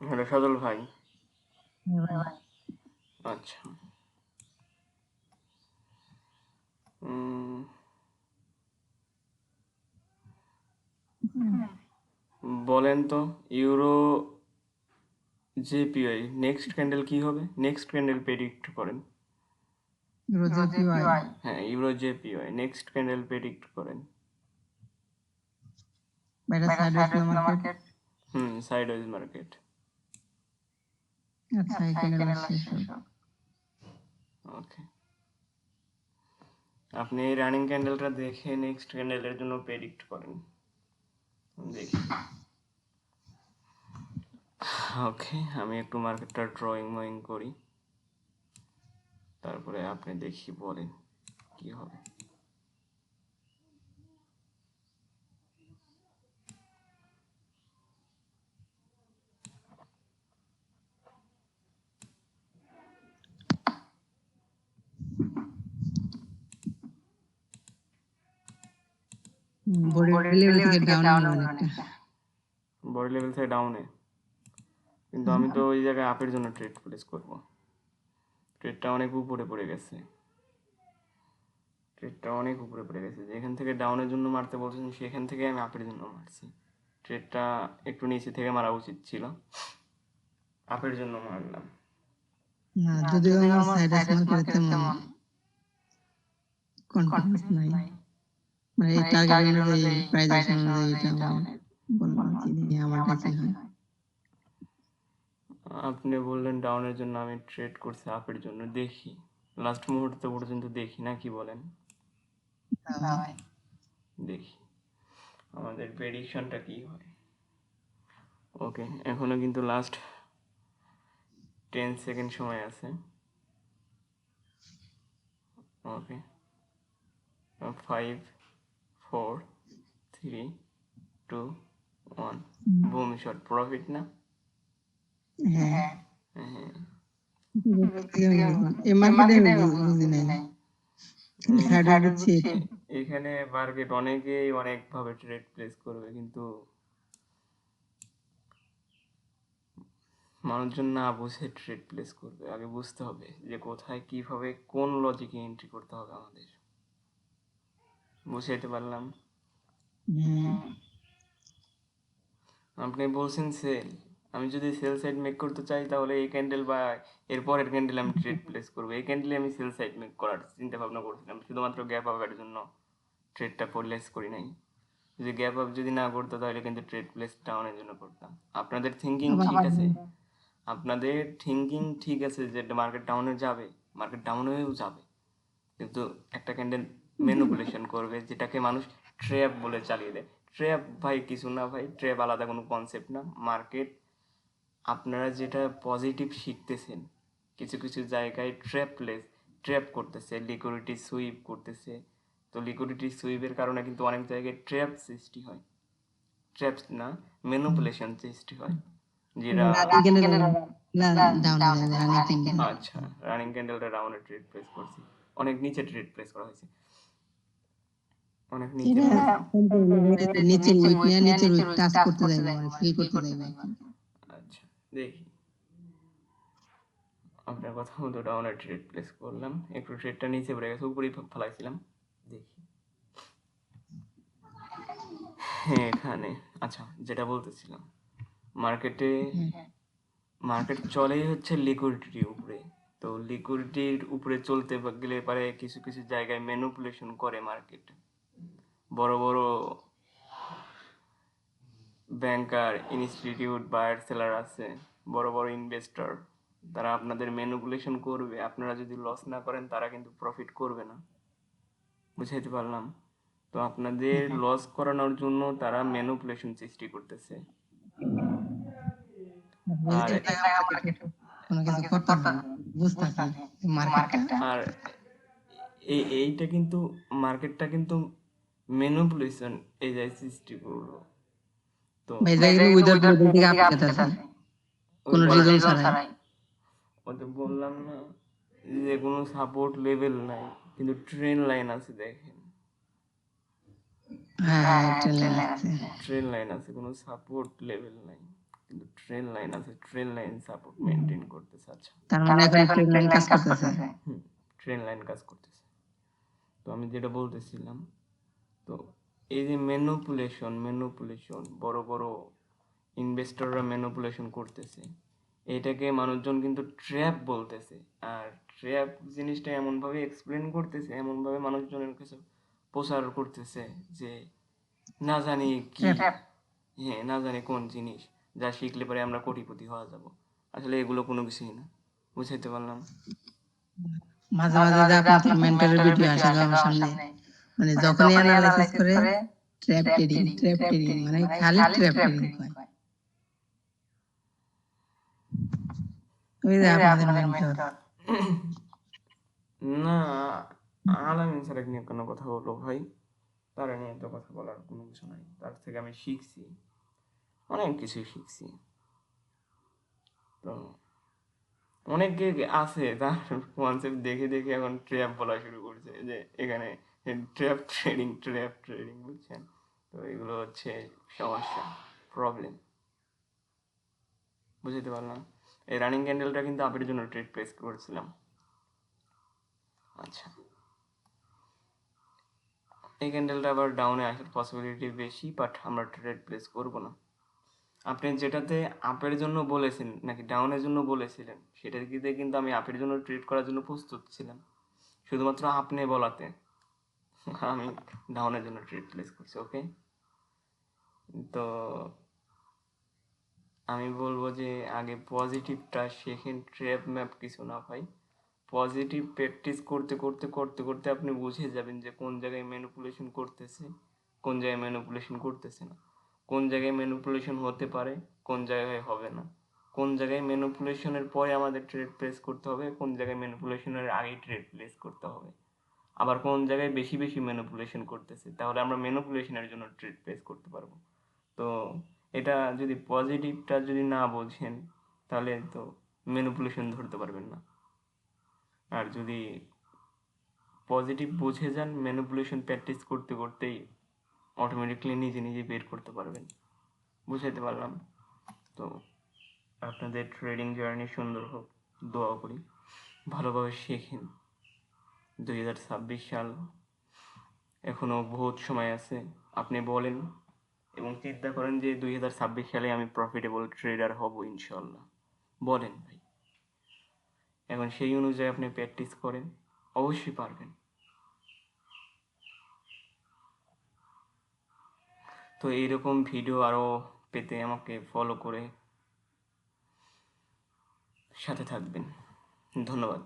Hello সজল ভাই। হ্যাঁ ভাই। আচ্ছা, উম, বলেন তো ইউরো জেপিওয়াই নেক্সট ক্যান্ডেল কি হবে? নেক্সট ক্যান্ডেল প্রেডিক্ট করেন। রোজেপিওয়াই হ্যাঁ, euro JPY next candle predict করেন। এটা সাইডওয়েজ না মার্কেট। Sideways market. আচ্ছা এই ক্যান্ডেল শেষ হোক। ওকে, আপনি এই রানিং ক্যান্ডেলটা দেখে নেক্সট ক্যান্ডেলের জন্য প্রেডিক্ট করেন। দেখি। ওকে, আমি একটু মার্কেটটা ড্রয়িং করি, তারপরে আপনি দেখি বলেন কি হবে। বডি লেভেল থেকে ডাউনে মনে হয় অনেকটা। বডি লেভেল থেকে ডাউনে, কিন্তু আমি তো ওই জায়গায় আপের জন্য ট্রেড প্লেস করব। ট্রেডটা অনেক উপরে পড়ে গেছে, যেখান থেকে ডাউনের জন্য মারতে বলছেন সেখান থেকে আমি আপের জন্য মারছি। ট্রেডটা একটু নিচে থেকে মারা উচিত ছিল, আপের জন্য মারলাম। না যদিও আমার সাইডওয়েজ মার্কেটে তেমন কনফিডেন্স নাই, মানে এই টার্গেট অনুযায়ী প্রাইস অ্যাকশন অনুযায়ী এটা আমি বলবো না কি নিয়ে আমারটা কি হয়। আপনি বললেন ডাউনের জন্য, আমি ট্রেড করছি আপের জন্য। দেখি লাস্ট মুহূর্ত পর্যন্ত দেখি না, কি বলেন? দেখি আমাদের প্রেডিকশনটা কি হয়। ওকে, এখনো কিন্তু লাস্ট 10 সেকেন্ড সময় আছে। ওকে, 5 4 3 2 1, বুম শট। প্রফিট না? হ্যাঁ হ্যাঁ, এই মার্কেটে আমি বুঝি নাই, সাইডওয়েজ বুঝছি। এখানে মার্কেট অনেকেই অনেকভাবে ট্রেড প্লেস করবে, কিন্তু মানুষজন না বুঝে ট্রেড প্লেস করবে। আগে বুঝতে হবে যে কোথায় কিভাবে কোন লজিকে এন্ট্রি করতে হবে আমাদের। বুঝাইতে পারলাম? আপনি বলছেন সেল, আমি যদি সেল সাইড মেক করতে চাই তাহলে এই ক্যান্ডেল বা এর পরের ক্যান্ডেল আমি ট্রেড প্লেস করবো। এই ক্যান্ডেলে আমি সেল সাইড মেক করার চিন্তা ভাবনা করছিলাম, শুধুমাত্র গ্যাপ আপের জন্য ট্রেডটা প্লেস করি নাই। যদি গ্যাপ আপ যদি না করতো তাহলে কিন্তু ট্রেড প্লেস ডাউনের জন্য করতাম। আপনাদের থিঙ্কিং ঠিক আছে, যে মার্কেট ডাউনে যাবে, মার্কেট ডাউন হয়েও যাবে, কিন্তু একটা ক্যান্ডেল ম্যানিপুলেশন করবে, যেটাকে মানুষ ট্র্যাপ বলে চালিয়ে দেয়। ট্র্যাপ ভাই কিছু না ভাই, ট্র্যাপ আলাদা কোনো কনসেপ্ট না। মার্কেট, আপনারা যেটা পজিটিভ শিখতেছেন, কিছু কিছু জায়গায় ট্র্যাপ করতেছে, লিকুইডিটি সুইপ করতেছে। তো লিকুইডিটি সুইপের কারণে কিন্তু অনেক জায়গায় ট্র্যাপ সৃষ্টি হয়, ট্র্যাপ না ম্যানিপুলেশন সৃষ্টি হয়, যেটা আচ্ছা রানিং ক্যান্ডেলটা ডাউনে ট্রেড প্লেস করছি, অনেক নিচে ট্রেড প্লেস করা হয়েছে, অনেক নিচে। নিচের উইক নিয়ে নিচের উইক টাচ করতে যাইবো, মানে ফিল করতে যাইবো। আচ্ছা দেখি, আপনার কথা মতো ডাউনে ট্রেড প্লেস করলাম, একটু ট্রেডটা নিচে পড়ে গেছে, উপরেই ফেলাইছিলাম। দেখি হ্যাঁ এখানে, আচ্ছা যেটা বলতেছিলাম, মার্কেট চলেই হচ্ছে লিকুইডিটির উপরে। তো লিকুইডিটির উপরে চলতে গেলে পারে কিছু কিছু জায়গায় ম্যানিপুলেশন করে মার্কেট। বড় বড় ব্যাংকার, ইনস্টিটিউট, বায়ার সেলার আছে, বড় বড় ইনভেস্টর, তারা আপনাদের ম্যানিপুলেশন করবে। আপনারা যদি লস না করেন তারা কিন্তু প্রফিট করবে না। বুঝাইতে পারলাম? তো আপনাদের লস করানোর জন্য তারা ম্যানিপুলেশন সৃষ্টি করতেছে। আর কোনো কিছু করতেছে না, বুঝতেছি মার্কেটটা। আর এইটা কিন্তু, মার্কেটটা কিন্তু ম্যানিপুলেশন এই যে সৃষ্টি করলো। তো উইদাউট লেভেল থেকে আপ যেতেছে, কোনো রিজন ছাড়াই। ওই তো বললাম না যে কোনো সাপোর্ট লেভেল নাই, কিন্তু ট্রেন লাইন আছে। দেখেন হ্যাঁ ট্রেন লাইন আছে, ট্রেন লাইন আছে, কোনো সাপোর্ট লেভেল নাই, কিন্তু ট্রেন লাইন আছে, ট্রেন লাইন সাপোর্ট মেনটেন করতেছে। আচ্ছা, তার মানে এখন ট্রেন লাইন কাজ করতেছে। ট্রেন লাইন কাজ করতেছে। তো আমি যেটা বলতেছিলাম, তো এই যে ম্যানুপুলেশন বড় বড় ইনভেস্টররা ম্যানুপুলেশন করতেছে, এটাকে মানুষজন কিন্তু ট্র্যাপ বলতেছে। আর ট্র্যাপ জিনিসটা এমনভাবে এক্সপ্লেন করতেছে, এমনভাবে মানুষজনের কাছে প্রচার করতেছে যে না জানি কি, হ্যাঁ না জানি কোন জিনিস যা শিখলে পরে আমরা কোটিপতি হওয়া যাব। আসলে এগুলো কোনো কিছুই না। বুঝাইতে পারলাম? মাঝে মাঝে যে আপনার মেন্টরের ভিডিও আসে গো আমার সামনে, মানে যখনই অ্যানালাইসিস করে ট্র্যাপ ট্রেডিং মানে খালি ট্র্যাপ ট্রেডিং হয়। ওই যে আপনাদের মেন্টর। না, আলামিন স্যারের নিয়ে কোনো কথা বলবো ভাই? তার নিয়ে তো কথা বলার কোনো কিছু নাই। তার থেকে আমি শিখছি, অনেক কিছুই শিখছি। তো অনেকে আছে তার কনসেপ্ট দেখে দেখে এখন ট্র্যাপ বলা শুরু করছে, যে এখানে ট্র্যাপ ট্রেডিং, বুঝছেন? তো এগুলো হচ্ছে সমস্যা, প্রবলেম। বুঝতে পারলাম। এই রানিং ক্যান্ডেলটা কিন্তু আপের জন্য ট্রেড প্লেস করেছিলাম। আচ্ছা, এই ক্যান্ডেলটা আবার ডাউনে আসার পসিবিলিটি বেশি, বাট আমরা ট্রেড প্লেস করবো না। আপনি যেটাতে আপের জন্য বলেছেন নাকি ডাউনের জন্য বলেছিলেন, সেটাতে কিন্তু আমি আপের জন্য ট্রেড করার জন্য প্রস্তুত ছিলাম। শুধুমাত্র আপনি বলাতে আমি ডাউনের জন্য ট্রেড প্লেস করছি। ওকে, তো আমি বলবো যে আগে পজিটিভটা শেখেন, ট্র্যাপ ম্যাপ কিছু না ভাই। পজিটিভ প্র্যাকটিস করতে করতে করতে করতে আপনি বুঝে যাবেন যে কোন জায়গায় ম্যানিপুলেশন করতেছে, কোন জায়গায় ম্যানিপুলেশন করতেছে না, কোন জায়গায় ম্যানিপুলেশন হতে পারে, কোন জায়গায় হবে না, কোন জায়গায় ম্যানিপুলেশনের পরে আমাদের ট্রেড প্লেস করতে হবে, কোন জায়গায় ম্যানিপুলেশনের আগে ট্রেড প্লেস করতে হবে, আবার কোন জায়গায় বেশি বেশি ম্যানিপুলেশন করতেছে, তাহলে আমরা ম্যানিপুলেশনের জন্য ট্রেড প্লেস করতে পারবো। তো এটা যদি পজিটিভটা যদি না বোঝেন, তাহলে তো ম্যানিপুলেশন ধরতে পারবেন না। আর যদি পজিটিভ বুঝে যান, ম্যানিপুলেশন প্র্যাকটিস করতে করতেই অটোমেটিকলি নিজে নিজে বের করতে পারবেন। বুঝাইতে পারলাম? তো আপনাদের ট্রেডিং জার্নি সুন্দর হোক, দোয়া করি। ভালোভাবে শেখেন। 2026 সাল এখনো বহুত সময় আছে। আপনি বলেন এবং চিন্তা করেন যে 2026 সালে আমি প্রফিটেবল ট্রেডার হব ইনশাল্লাহ। বলেন ভাই, এখন সেই অনুযায়ী আপনি প্র্যাকটিস করেন, অবশ্যই পারবেন। তো এইরকম ভিডিও আরও পেতে আমাকে ফলো করে সাথে থাকবেন। ধন্যবাদ।